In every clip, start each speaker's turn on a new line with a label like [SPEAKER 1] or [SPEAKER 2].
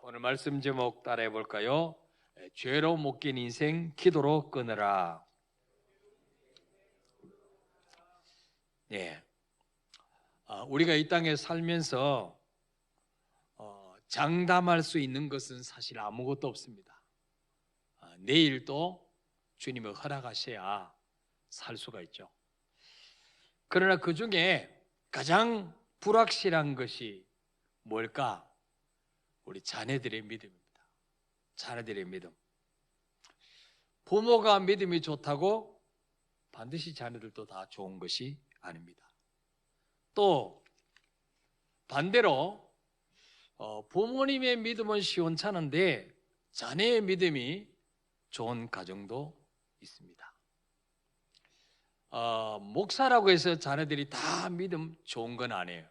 [SPEAKER 1] 오늘 말씀 제목 따라해 볼까요? 죄로 묶인 인생 기도로 끊으라. 네, 우리가 이 땅에 살면서 장담할 수 있는 것은 사실 아무것도 없습니다. 내일도 주님이 허락하셔야 살 수가 있죠. 그러나 그 중에 가장 불확실한 것이 뭘까? 우리 자녀들의 믿음입니다. 자녀들의 믿음. 부모가 믿음이 좋다고 반드시 자녀들도 다 좋은 것이 아닙니다. 또 반대로 부모님의 믿음은 시원찮은데 자녀의 믿음이 좋은 가정도 있습니다. 목사라고 해서 자녀들이 다 믿음 좋은 건 아니에요.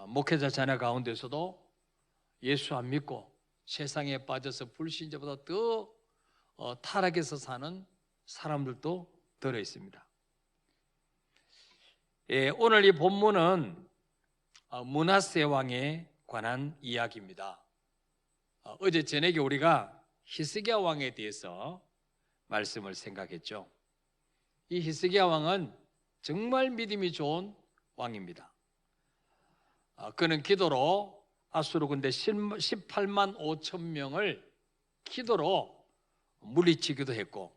[SPEAKER 1] 목회자 자녀 가운데서도 예수 안 믿고 세상에 빠져서 불신자보다 더 타락해서 사는 사람들도 들어 있습니다. 오늘 이 본문은 므낫세 왕에 관한 이야기입니다. 어제 저녁에 우리가 히스기야 왕에 대해서 말씀을 생각했죠. 이 히스기야 왕은 정말 믿음이 좋은 왕입니다. 그는 기도로 아수르 군대 18만 5천 명을 기도로 물리치기도 했고,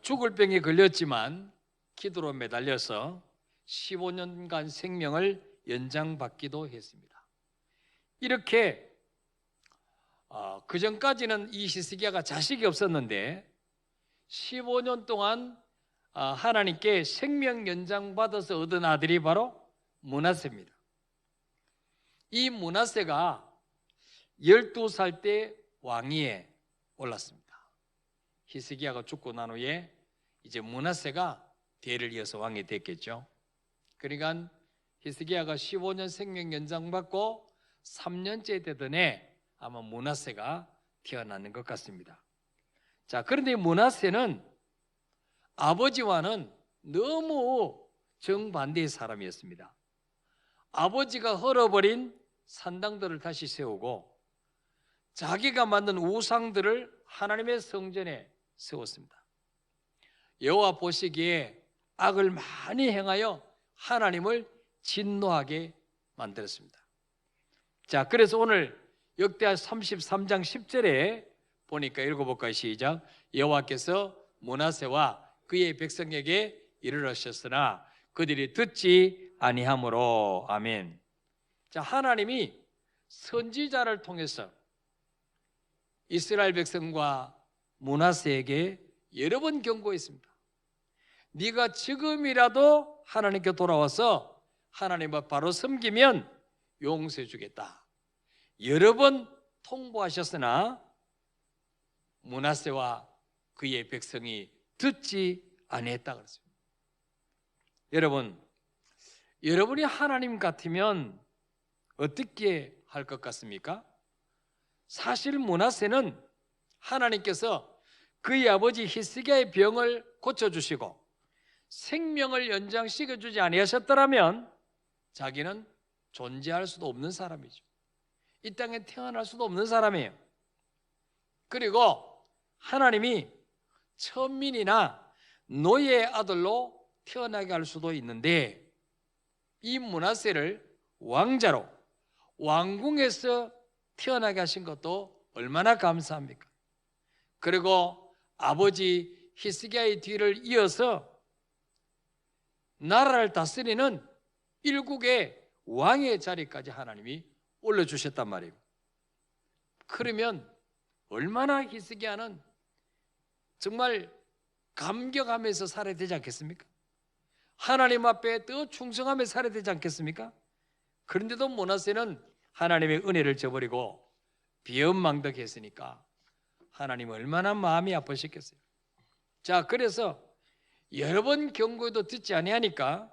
[SPEAKER 1] 죽을 병에 걸렸지만 기도로 매달려서 15년간 생명을 연장받기도 했습니다. 이렇게 그 전까지는 이 히스기야가 자식이 없었는데 15년 동안 하나님께 생명 연장받아서 얻은 아들이 바로 므낫세입니다. 이 므낫세가 12살 때 왕위에 올랐습니다. 히스기야가 죽고 난 후에 이제 므낫세가 대를 이어서 왕이 됐겠죠. 그러니까 히스기야가 15년 생명 연장받고 3년째 되던 해 아마 므낫세가 태어나는 것 같습니다. 자, 그런데 므낫세는 아버지와는 너무 정반대의 사람이었습니다. 아버지가 헐어버린 산당들을 다시 세우고 자기가 만든 우상들을 하나님의 성전에 세웠습니다. 여호와 보시기에 악을 많이 행하여 하나님을 진노하게 만들었습니다. 자, 그래서 오늘 역대하 33장 10절에 보니까 읽어볼까요? 시작. 여호와께서 므낫세와 그의 백성에게 이르러셨으나 그들이 듣지 아니하므로. 아멘. 자, 하나님이 선지자를 통해서 이스라엘 백성과 므낫세에게 여러 번 경고했습니다. 네가 지금이라도 하나님께 돌아와서 하나님을 바로 섬기면 용서해 주겠다. 여러 번 통보하셨으나 므낫세와 그의 백성이 듣지 아니했다 그랬습니다. 여러분이 하나님 같으면 어떻게 할 것 같습니까? 사실 므낫세는 하나님께서 그의 아버지 히스기야의 병을 고쳐주시고 생명을 연장시켜주지 아니하셨더라면 자기는 존재할 수도 없는 사람이죠. 이 땅에 태어날 수도 없는 사람이에요. 그리고 하나님이 천민이나 노예의 아들로 태어나게 할 수도 있는데 이 므낫세를 왕자로 왕궁에서 태어나게 하신 것도 얼마나 감사합니까? 그리고 아버지 히스기야의 뒤를 이어서 나라를 다스리는 일국의 왕의 자리까지 하나님이 올려주셨단 말이에요. 그러면 얼마나 히스기야는 정말 감격하면서 살아야 되지 않겠습니까? 하나님 앞에 더 충성하며 살아야 되지 않겠습니까? 그런데도 므낫세는 하나님의 은혜를 저버리고 비언망덕했으니까 하나님 얼마나 마음이 아프셨겠어요. 자, 그래서 여러 번 경고해도 듣지 아니하니까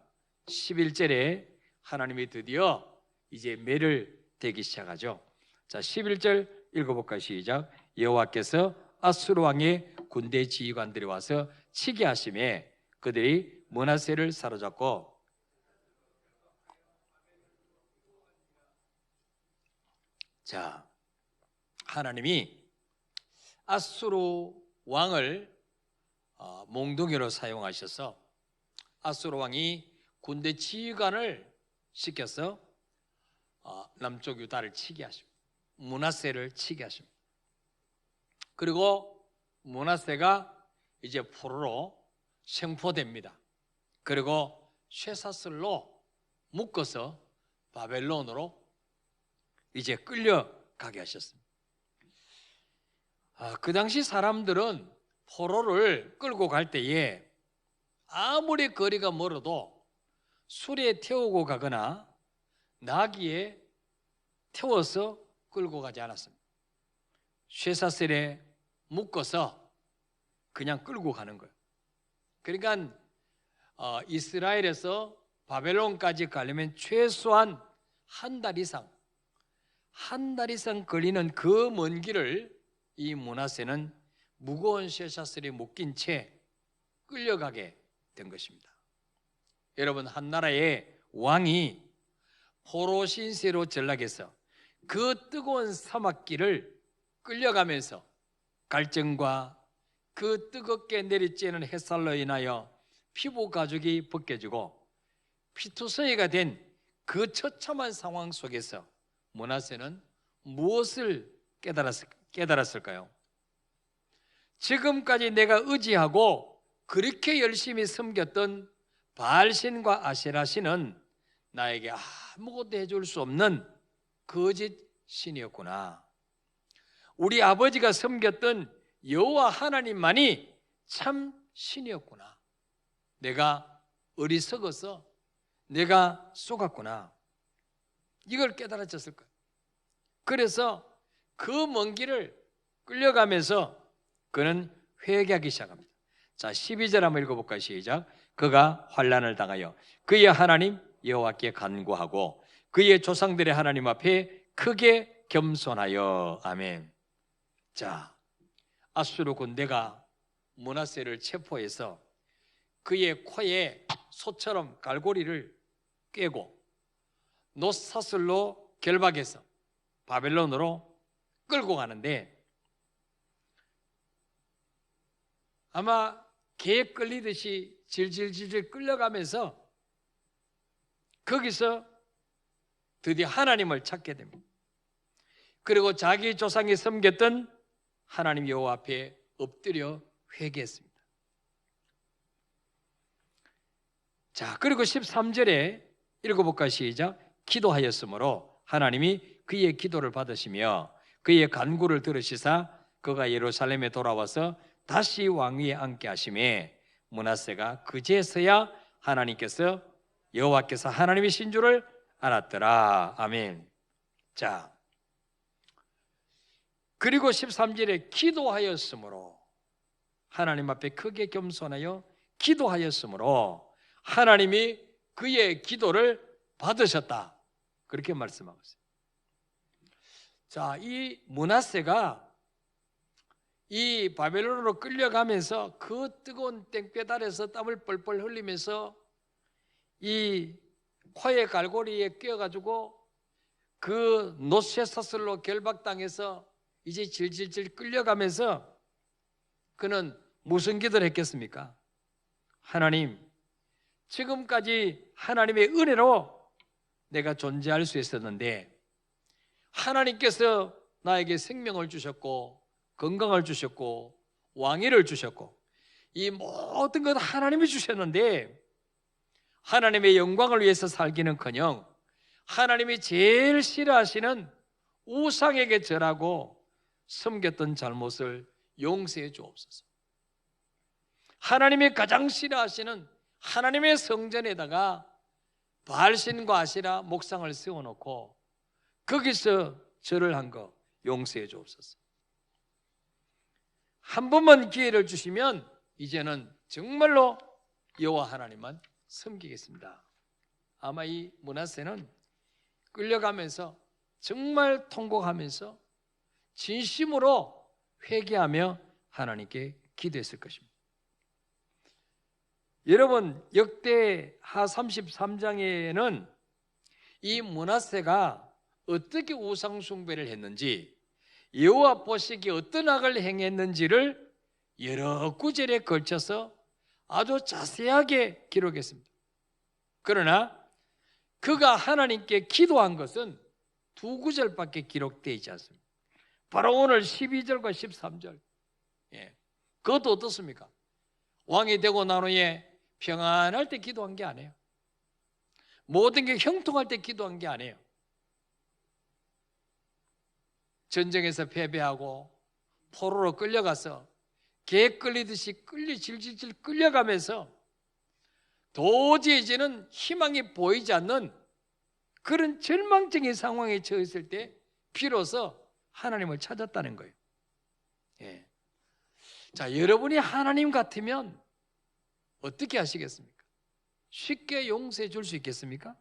[SPEAKER 1] 11절에 하나님이 드디어 이제 매를 대기 시작하죠. 자, 11절 읽어볼까요? 시작. 여호와께서 아수르 왕의 군대 지휘관들이 와서 치게 하심에 그들이 므낫세를 사로잡고 자, 하나님이 아수르 왕을 몽둥이로 사용하셔서 아수르 왕이 군대 지휘관을 시켜서 남쪽 유다를 치게 하십니다. 므낫세를 치게 하십니다. 그리고 므낫세가 이제 포로로 생포됩니다. 그리고 쇠사슬로 묶어서 바벨론으로 이제 끌려가게 하셨습니다. 그 당시 사람들은 포로를 끌고 갈 때에 아무리 거리가 멀어도 수레에 태우고 가거나 나귀에 태워서 끌고 가지 않았습니다. 쇠사슬에 묶어서 그냥 끌고 가는 거예요. 그러니까 이스라엘에서 바벨론까지 가려면 최소한 한 달 이상 걸리는 그 먼 길을 이 므낫세는 무거운 쇠사슬에 묶인 채 끌려가게 된 것입니다. 여러분, 한 나라의 왕이 포로 신세로 전락해서 그 뜨거운 사막길을 끌려가면서 갈증과 그 뜨겁게 내리쬐는 햇살로 인하여 피부 가죽이 벗겨지고 피투성이가 된 그 처참한 상황 속에서 므낫세는 무엇을 깨달았을까요? 지금까지 내가 의지하고 그렇게 열심히 섬겼던 바알신과 아세라신은 나에게 아무것도 해줄 수 없는 거짓 신이었구나. 우리 아버지가 섬겼던 여호와 하나님만이 참 신이었구나. 내가 어리석어서 내가 속았구나. 이걸 깨달았을 거예요. 그래서 그 먼 길을 끌려가면서 그는 회개하기 시작합니다. 자, 12절 한번 읽어볼까요? 시작. 그가 환난을 당하여 그의 하나님 여호와께 간구하고 그의 조상들의 하나님 앞에 크게 겸손하여. 아멘. 자, 아수르 군대가 므낫세를 체포해서 그의 코에 소처럼 갈고리를 꿰고 놋사슬로 결박해서 바벨론으로 끌고 가는데, 아마 개에 끌리듯이 질질질질 끌려가면서 거기서 드디어 하나님을 찾게 됩니다. 그리고 자기 조상이 섬겼던 하나님 여호와 앞에 엎드려 회개했습니다. 자, 그리고 13절에 읽어볼까? 시작. 기도하였으므로 하나님이 그의 기도를 받으시며 그의 간구를 들으시사 그가 예루살렘에 돌아와서 다시 왕위에 앉게 하시매 므낫세가 그제서야 하나님께서 여호와께서 하나님이신 줄을 알았더라. 아멘. 자, 그리고 13절에 기도하였으므로, 하나님 앞에 크게 겸손하여 기도하였으므로 하나님이 그의 기도를 받으셨다. 그렇게 말씀하고 있어요. 자, 이 므낫세가 이 바벨론으로 끌려가면서 그 뜨거운 땡볕 아래서 땀을 뻘뻘 흘리면서 이 코에 갈고리에 꿰어가지고 그 놋쇠사슬로 결박당해서 이제 질질질 끌려가면서 그는 무슨 기도를 했겠습니까? 하나님, 지금까지 하나님의 은혜로 내가 존재할 수 있었는데 하나님께서 나에게 생명을 주셨고 건강을 주셨고 왕위를 주셨고 이 모든 것 하나님이 주셨는데 하나님의 영광을 위해서 살기는커녕 하나님이 제일 싫어하시는 우상에게 절하고 섬겼던 잘못을 용서해 주옵소서. 하나님이 가장 싫어하시는 하나님의 성전에다가 바알신과 아세라 목상을 세워놓고 거기서 절을 한 거 용서해 주옵소서. 한 번만 기회를 주시면 이제는 정말로 여호와 하나님만 섬기겠습니다. 아마 이 므낫세는 끌려가면서 정말 통곡하면서 진심으로 회개하며 하나님께 기도했을 것입니다. 여러분, 역대하 33장에는 이 므낫세가 어떻게 우상 숭배를 했는지, 여호와 보시기에 어떤 악을 행했는지를 여러 구절에 걸쳐서 아주 자세하게 기록했습니다. 그러나 그가 하나님께 기도한 것은 두 구절밖에 기록되어 있지 않습니다. 바로 오늘 12절과 13절. 그것도 어떻습니까? 왕이 되고 난 후에 평안할 때 기도한 게 아니에요. 모든 게 형통할 때 기도한 게 아니에요. 전쟁에서 패배하고 포로로 끌려가서 개 끌리듯이 질질질 끌려가면서 도저히 이제는 희망이 보이지 않는 그런 절망적인 상황에 처했을 때 비로소 하나님을 찾았다는 거예요. 자, 여러분이 하나님 같으면 어떻게 하시겠습니까? 쉽게 용서해 줄 수 있겠습니까?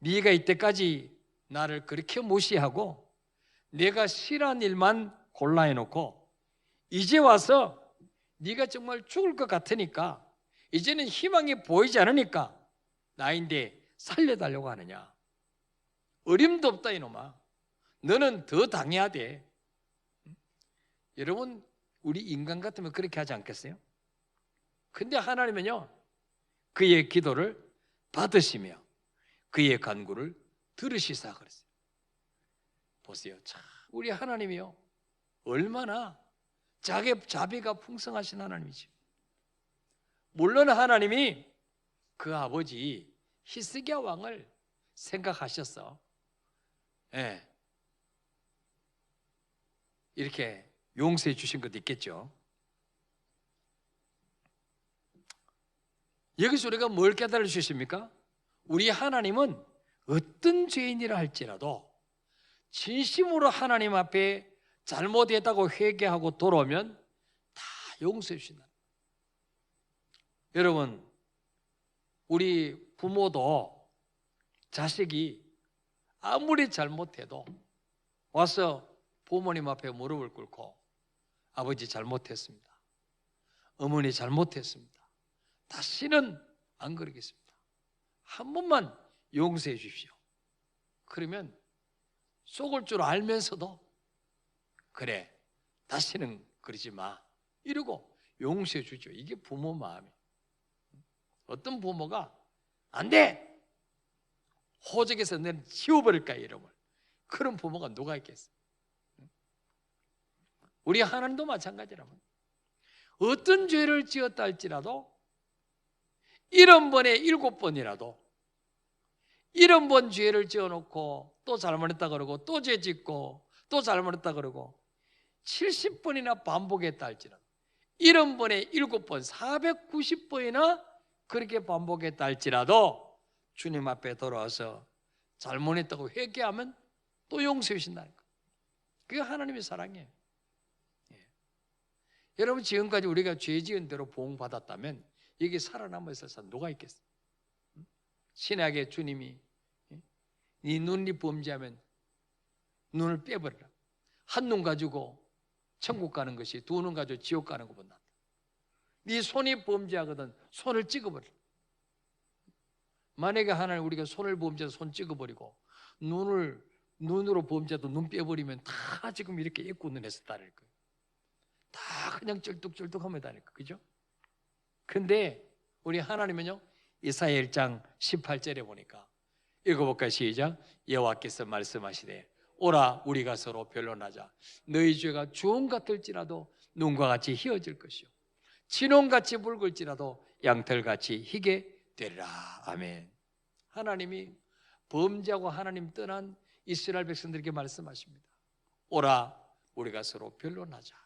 [SPEAKER 1] 네가 이때까지 나를 그렇게 무시하고 내가 싫어하는 일만 골라 해놓고 이제 와서 네가 정말 죽을 것 같으니까 이제는 희망이 보이지 않으니까 나인데 살려달라고 하느냐? 어림도 없다 이놈아. 너는 더 당해야 돼. 여러분, 우리 인간 같으면 그렇게 하지 않겠어요? 근데 하나님은요, 그의 기도를 받으시며 그의 간구를 들으시사 그랬어요. 보세요. 참, 우리 하나님이요, 얼마나 자비가 풍성하신 하나님이죠. 물론 하나님이 그 아버지 히스기야 왕을 생각하셨어. 이렇게 용서해 주신 것도 있겠죠. 여기서 우리가 뭘 깨달을 수 있습니까? 우리 하나님은 어떤 죄인이라 할지라도 진심으로 하나님 앞에 잘못했다고 회개하고 돌아오면 다 용서해 주신다. 여러분, 우리 부모도 자식이 아무리 잘못해도 와서 부모님 앞에 무릎을 꿇고 아버지 잘못했습니다. 어머니 잘못했습니다. 다시는 안 그러겠습니다. 한 번만 용서해 주십시오. 그러면 속을 줄 알면서도 그래, 다시는 그러지 마 이러고 용서해 주죠. 이게 부모 마음이에요. 어떤 부모가 안 돼! 호적에서 내는 지워버릴까 이름을. 그런 부모가 누가 있겠어요? 우리 하나님도 마찬가지라면 어떤 죄를 지었다 할지라도 70번에 7번이라도 70번 죄를 지어놓고 또 잘못했다 그러고 또 죄 짓고 또 잘못했다 그러고 70번이나 반복했다 할지라도 70번에 7번 490번이나 그렇게 반복했다 할지라도 주님 앞에 돌아와서 잘못했다고 회개하면 또 용서해 주신다는 거예요. 그게 하나님의 사랑이에요. 여러분, 지금까지 우리가 죄 지은 대로 보응받았다면 여기 살아남아 있을 사람 누가 있겠어요? 신약의 주님이 네 눈이 범죄하면 눈을 빼버려라. 한 눈 가지고 천국 가는 것이 두 눈 가지고 지옥 가는 것보다 낫다. 네 손이 범죄하거든 손을 찍어버려. 만약에 하나님 우리가 손을 범죄해서 손 찍어버리고 눈으로 범죄해도 눈 빼버리면 다 지금 이렇게 입고 눈에서 다닐 거예요. 다 그냥 쩔뚝쩔뚝하며 다닐 거예요. 그죠? 근데 우리 하나님은요, 이사야 1장 18절에 보니까 읽어볼까요? 시작. 여호와께서 말씀하시되 오라 우리가 서로 변론하자. 너희 죄가 주홍 같을지라도 눈과 같이 희어질 것이요 진홍같이 붉을지라도 양털같이 희게 되리라. 아멘. 하나님이 범죄하고 하나님 떠난 이스라엘 백성들에게 말씀하십니다. 오라 우리가 서로 변론하자.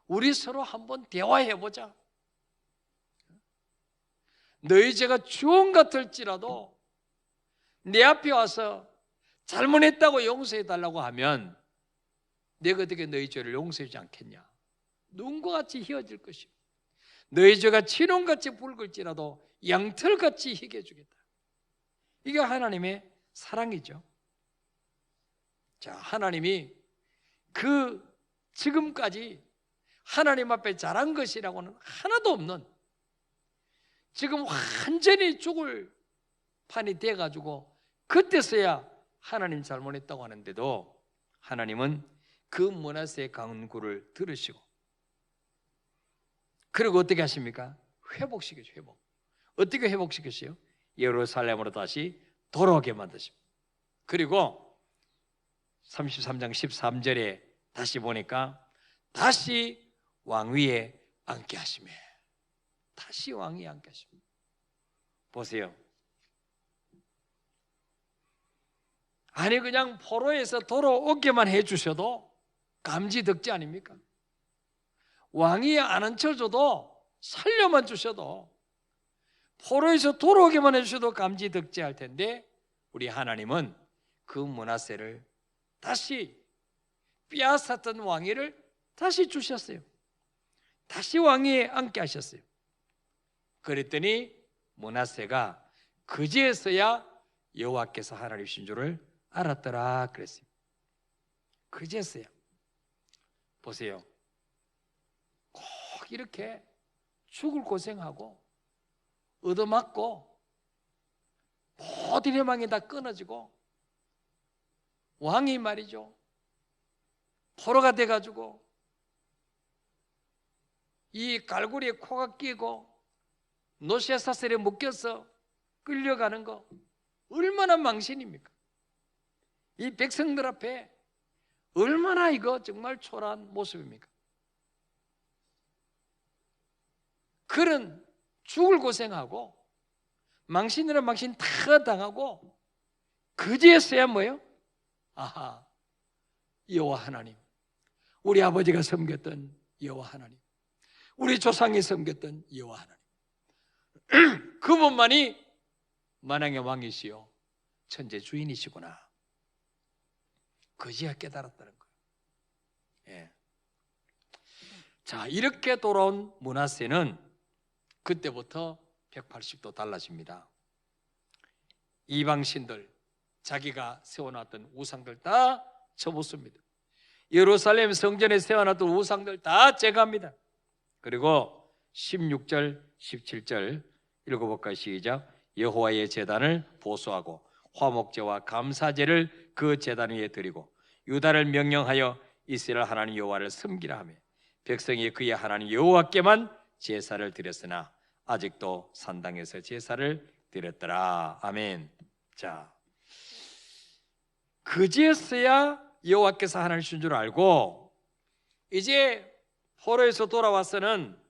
[SPEAKER 1] 우리 서로 한번 대화해보자. 너희 죄가 주홍 같을지라도 내 앞에 와서 잘못했다고 용서해달라고 하면 내가 어떻게 너희 죄를 용서하지 않겠냐. 눈과 같이 희어질 것이요 너희 죄가 진홍같이 붉을지라도 양털같이 희게 해주겠다. 이게 하나님의 사랑이죠. 자, 하나님이 그 지금까지 하나님 앞에 잘한 것이라고는 하나도 없는, 지금 완전히 죽을 판이 돼가지고 그때서야 하나님 잘못했다고 하는데도 하나님은 그 므낫세의 간구를 들으시고, 그리고 어떻게 하십니까? 회복시키죠. 회복. 어떻게 회복시켰어요? 예루살렘으로 다시 돌아오게 만드십니다. 그리고 33장 13절에 다시 보니까 다시 왕위에 앉게 하시며, 다시 왕위에 앉게 하십니다. 보세요. 아니 그냥 포로에서 돌아오게만 해주셔도 감지덕지 아닙니까? 왕위에 안 앉혀줘도 살려만 주셔도, 포로에서 돌아오게만 해주셔도 감지덕지 할 텐데, 우리 하나님은 그 므낫세를 다시 빼앗았던 왕위를 다시 주셨어요. 다시 왕위에 앉게 하셨어요. 그랬더니 므낫세가 그제서야 여호와께서 하나님이신 줄을 알았더라 그랬어요. 그제서야. 보세요. 꼭 이렇게 죽을 고생하고 얻어맞고 모든 희망이 다 끊어지고 왕이 말이죠, 포로가 돼가지고 이 갈고리에 코가 끼고 노쇠 사슬에 묶여서 끌려가는 거 얼마나 망신입니까? 이 백성들 앞에 얼마나 이거 정말 초라한 모습입니까? 그런 죽을 고생하고 망신이라 망신 다 당하고 그제서야 뭐예요? 아하, 여호와 하나님, 우리 아버지가 섬겼던 여호와 하나님, 우리 조상이 섬겼던 여호와 하나님, 그분만이 만왕의 왕이시요 천재 주인이시구나. 그제야 깨달았다는 거예요. 예. 자, 이렇게 돌아온 므낫세는 그때부터 180도 달라집니다. 이방신들, 자기가 세워놨던 우상들 다 접었습니다. 예루살렘 성전에 세워놨던 우상들 다 제거합니다. 그리고 16절, 17절 읽어볼까요? 시작. 여호와의 제단을 보수하고 화목제와 감사제를 그 제단 위에 드리고 유다를 명령하여 이스라엘 하나님 여호와를 섬기라 하며 백성이 그의 하나님 여호와께만 제사를 드렸으나 아직도 산당에서 제사를 드렸더라. 아멘. 자, 그제서야 여호와께서 하나님이신 줄 알고 이제 포로에서 돌아와서는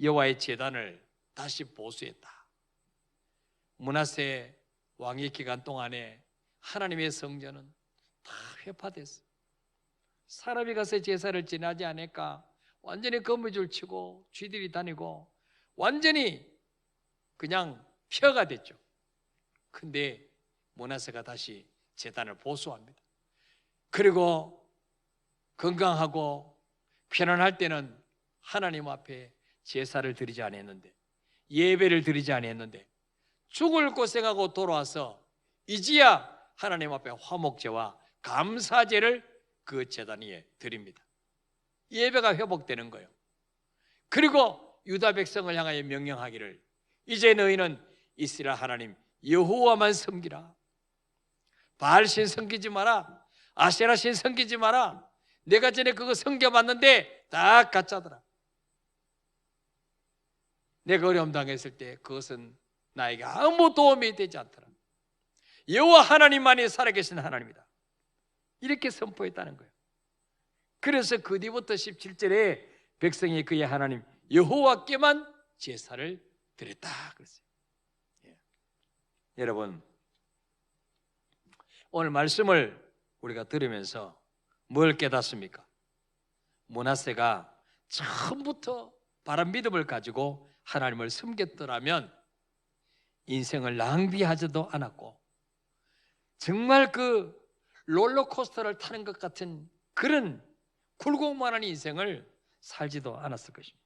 [SPEAKER 1] 여호와의 제단을 다시 보수했다. 므낫세 왕위 기간 동안에 하나님의 성전은 다 회파됐어. 사람이 가서 제사를 지나지 않을까 완전히 거미줄 치고 쥐들이 다니고 완전히 그냥 폐허가 됐죠. 근데 므낫세가 다시 제단을 보수합니다. 그리고 건강하고 편안할 때는 하나님 앞에 제사를 드리지 않았는데, 예배를 드리지 않았는데 죽을 고생하고 돌아와서 이제야 하나님 앞에 화목제와 감사제를 그 제단 위에 드립니다. 예배가 회복되는 거예요. 그리고 유다 백성을 향하여 명령하기를 이제 너희는 이스라엘 하나님 여호와만 섬기라. 바알신 섬기지 마라. 아세라신 섬기지 마라. 내가 전에 그거 섬겨봤는데 다 가짜더라. 내가 어려움 당했을 때 그것은 나에게 아무 도움이 되지 않더라. 여호와 하나님만이 살아계신 하나님이다. 이렇게 선포했다는 거예요. 그래서 그 뒤부터 17절에 백성이 그의 하나님 여호와께만 제사를 드렸다 그랬어요. 예. 여러분, 오늘 말씀을 우리가 들으면서 뭘 깨닫습니까? 므낫세가 처음부터 바른 믿음을 가지고 하나님을 섬겼더라면 인생을 낭비하지도 않았고 정말 그 롤러코스터를 타는 것 같은 그런 굴곡만한 인생을 살지도 않았을 것입니다.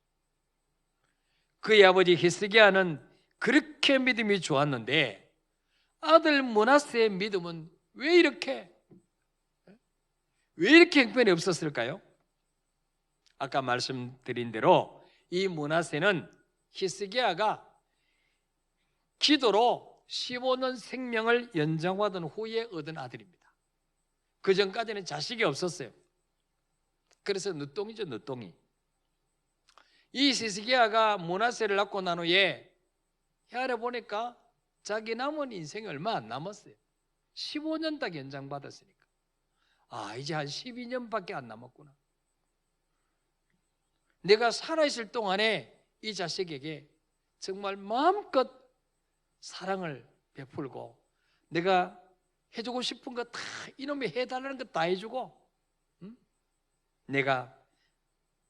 [SPEAKER 1] 그의 아버지 히스기야는 그렇게 믿음이 좋았는데 아들 므낫세의 믿음은 왜 이렇게 형편이 없었을까요? 아까 말씀드린 대로 이 므낫세는 히스기야가 기도로 15년 생명을 연장받은 후에 얻은 아들입니다. 그 전까지는 자식이 없었어요. 그래서 늦둥이죠, 늦둥이. 이 시스기야가 므낫세를 낳고 난 후에 헤아려 보니까 자기 남은 인생이 얼마 안 남았어요. 15년 딱 연장받았으니까. 이제 한 12년밖에 안 남았구나. 내가 살아있을 동안에 이 자식에게 정말 마음껏 사랑을 베풀고 내가 해주고 싶은 거 다 이놈이 해달라는 거 다 해주고 내가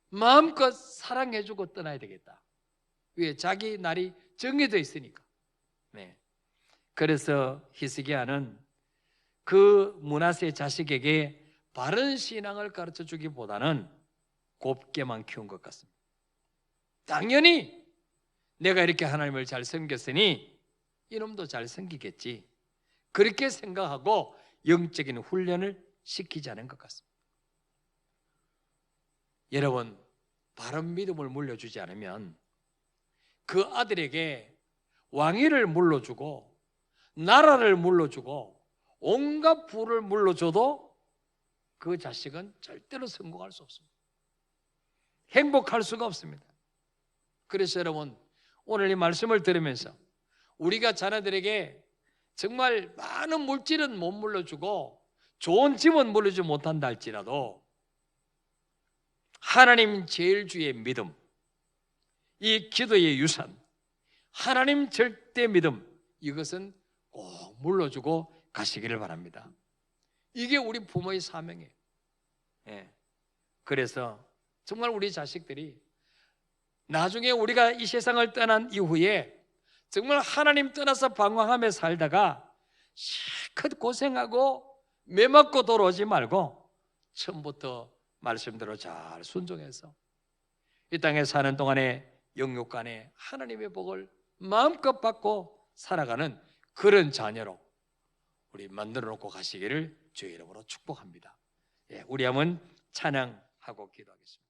[SPEAKER 1] 마음껏 사랑해주고 떠나야 되겠다. 왜? 자기 날이 정해져 있으니까. 네. 그래서 히스기야는 그 므낫세 자식에게 바른 신앙을 가르쳐 주기보다는 곱게만 키운 것 같습니다. 당연히 내가 이렇게 하나님을 잘 섬겼으니 이놈도 잘 섬기겠지, 그렇게 생각하고 영적인 훈련을 시키자는 것 같습니다. 여러분, 바른 믿음을 물려주지 않으면 그 아들에게 왕위를 물려주고 나라를 물려주고 온갖 부를 물려줘도 그 자식은 절대로 성공할 수 없습니다. 행복할 수가 없습니다. 그래서 여러분, 오늘 이 말씀을 들으면서 우리가 자녀들에게 정말 많은 물질은 못 물려주고 좋은 집은 물려주지 못한다 할지라도 하나님 제일주의 믿음, 이 기도의 유산, 하나님 절대 믿음, 이것은 꼭 물려주고 가시기를 바랍니다. 이게 우리 부모의 사명이에요. 그래서 정말 우리 자식들이 나중에 우리가 이 세상을 떠난 이후에 정말 하나님 떠나서 방황하며 살다가 실컷 고생하고 매맞고 돌아오지 말고 처음부터 말씀대로 잘 순종해서 이 땅에 사는 동안에 영육간에 하나님의 복을 마음껏 받고 살아가는 그런 자녀로 우리 만들어 놓고 가시기를 주의 이름으로 축복합니다. 우리 한번 찬양하고 기도하겠습니다.